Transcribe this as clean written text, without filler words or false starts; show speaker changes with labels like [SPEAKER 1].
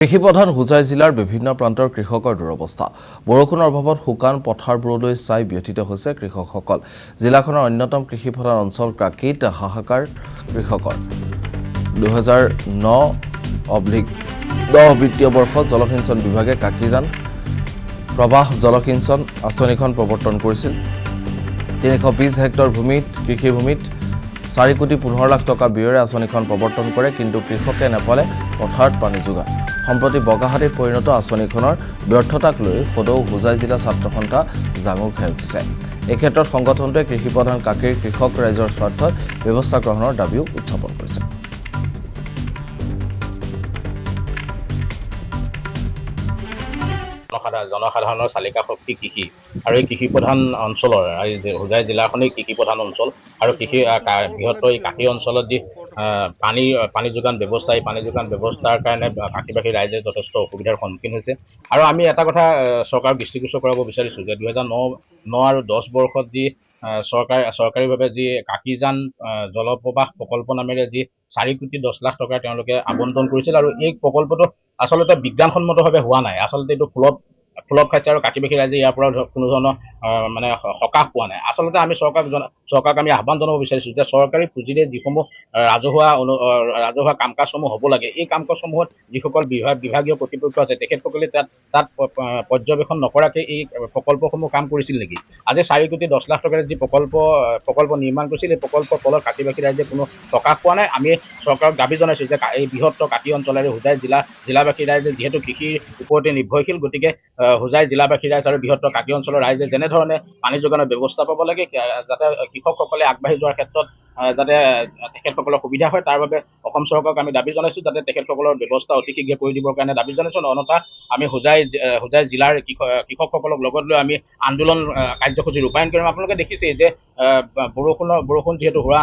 [SPEAKER 1] কৃষিপ্ৰধান হোজাই জিলাৰ বিভিন্ন প্ৰান্তৰ কৃষকৰ দুৰৱস্থা। বৰষুণৰ অভাৱত শুকান পথাৰবোৰলৈ চাই ব্যথিত হৈছে কৃষকসকল। জিলাখনৰ অন্যতম কৃষিপ্ৰধান অঞ্চল কাকিত হাহাকাৰ কৃষকৰ। 2009-10 বিত্তীয় বৰ্ষত জলসিঞ্চন বিভাগে কাকিজান প্ৰবাহ জলসিঞ্চন আঁচনিখন প্ৰৱৰ্তন কৰিছিল। 320 হেক্টৰ ভূমিত কৃষিভূমিত 4 কোটি 15 লাখ টকা ব্যয়েৰে আঁচনিখন প্ৰৱৰ্তন কৰে, কিন্তু কৃষকে নেপালে পথাৰত পানী যোগান। সম্প্ৰতি বগাহাটীত পৰিণত আঁচনিখনৰ ব্যৰ্থতাক লৈ সদৌ হোজাই জিলা ছাত্ৰ সন্থা জাঙুৰ খাই উঠিছে। এই ক্ষেত্ৰত সংগঠনটোৱে কৃষিপ্ৰধান কাকিৰ কৃষক ৰাইজৰ স্বাৰ্থত ব্যৱস্থা গ্ৰহণৰ দাবীও উত্থাপন কৰিছে।
[SPEAKER 2] জনসাধাৰণৰ চালিকা শক্তি কৃষি আৰু এই কৃষি প্ৰধান অঞ্চলৰ হোজাই জিলাখনেই কৃষি প্ৰধান অঞ্চল আৰু কৃষি বৃহত্তৰ এই কাকি অঞ্চলত যি পানী যোগান ব্যৱস্থা, এই পানী যোগান ব্যৱস্থাৰ কাৰণে কাশীবাসী ৰাইজে যথেষ্ট অসুবিধাৰ সন্মুখীন হৈছে। আৰু আমি এটা কথা চৰকাৰক দৃষ্টিগোচৰ কৰাব বিচাৰিছোঁ যে 2009 আৰু 10 বৰ্ষত যি চৰকাৰীভাৱে যি কাকিজান জলপ্ৰবাহ প্ৰকল্প নামেৰে যি 4 কোটি 10 লাখ টকা তেওঁলোকে আবণ্টন কৰিছিল, আৰু এই প্ৰকল্পটো আচলতে বিজ্ঞানসন্মতভাৱে হোৱা নাই। আচলতে এইটো ফ্লপ খাইছে আৰু কাশীবাসী ৰাইজে ইয়াৰ পৰা কোনো ধৰণৰ মানে সকাহ পোৱা নাই। আচলতে আমি চৰকাৰক আমি আহ্বান জনাব বিচাৰিছোঁ যে চৰকাৰী পুঁজিৰে যিসমূহ ৰাজহুৱা কাম কাজসমূহ হ'ব লাগে, এই কাম কাজসমূহত যিসকল বিভাগীয় কৰ্তৃপক্ষ আছে তেখেতসকলে তাত পৰ্যবেক্ষণ নকৰাকৈ এই প্ৰকল্পসমূহ কাম কৰিছিল নেকি? আজি 4 কোটি 10 লাখ টকাৰে যি প্ৰকল্প নিৰ্মাণ কৰিছিল, এই প্ৰকল্পৰ ফলত কাশীবাসী ৰাইজে কোনো সকাহ পোৱা নাই। আমি চৰকাৰক দাবী জনাইছোঁ যে এই বৃহত্তৰ কাকি অঞ্চলেৰে হোজাই জিলাবাসী ৰাইজে যিহেতু কৃষিৰ ওপৰতে নিৰ্ভৰশীল, গতিকে হোজাই জিলাবাসী ৰাইজ আৰু বৃহত্তৰ কাকি অঞ্চলৰ ৰাইজে যেনেধৰণে পানী যোগানৰ ব্যৱস্থা পাব লাগে, যাতে কৃষকসকলে আগবাঢ়ি যোৱাৰ ক্ষেত্ৰত যাতে তেখেতসকলৰ সুবিধা হয়, তাৰ বাবে অসম চৰকাৰক আমি দাবী জনাইছোঁ যাতে তেখেতসকলৰ ব্যৱস্থা অতি শীঘ্ৰে কৰি দিবৰ কাৰণে দাবী জনাইছোঁ। অন্যথা আমি হোজাই জিলাৰ কৃষকসকলক লগত লৈ আমি আন্দোলন কাৰ্যসূচী ৰূপায়ণ কৰিম। আপোনালোকে দেখিছেই যে বৰষুণ যিহেতু হোৱা